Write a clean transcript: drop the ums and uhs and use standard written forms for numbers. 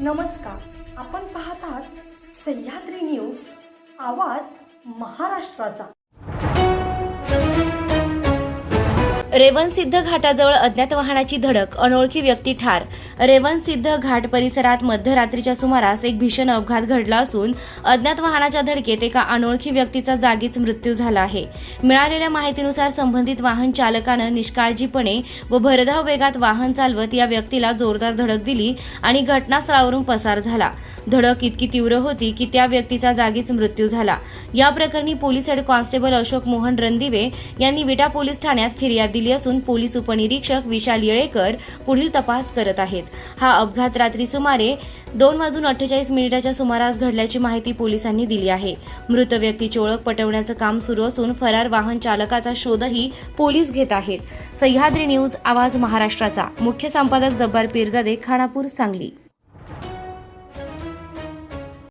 नमस्कार, आपण पाहत आहात सह्याद्री न्यूज, आवाज महाराष्ट्राचा। रेवणसिद्ध घाटाजवळ अज्ञात वाहनाची धडक, अनोळखी व्यक्ती ठार। रेवणसिद्ध घाट परिसरात मध्यरात्रीच्या सुमारास एक भीषण अपघात घडला असून अज्ञात वाहनाच्या धडकेत एका अनोळखी व्यक्तीचा जागीच मृत्यू झाला आहे। मिळालेल्या माहितीनुसार संबंधित वाहन चालकानं निष्काळजीपणे व भरधाव वेगात वाहन चालवत या व्यक्तीला जोरदार धडक दिली आणि घटनास्थळावरून पसार झाला। धडक इतकी तीव्र होती की त्या व्यक्तीचा जागीच मृत्यू झाला। या प्रकरणी police head constable Ashok Mohan Randive यांनी विटा पोलीस ठाण्यात फिर्याद दिली असून पोलीस उपनिरीक्षक विशाल येळेकर पुढील तपास करत आहेत। हा अपघात रात्री सुमारे 2:48 सुमारास घडल्याची माहिती पोलिसांनी दिली आहे। मृत व्यक्तीची ओळख पटवण्याचं काम सुरू असून फरार वाहन चालकाचा शोधही पोलीस घेत आहेत। सह्याद्री न्यूज, आवाज महाराष्ट्राचा। मुख्य संपादक जब्बार पीरजादे, खानापूर, सांगली।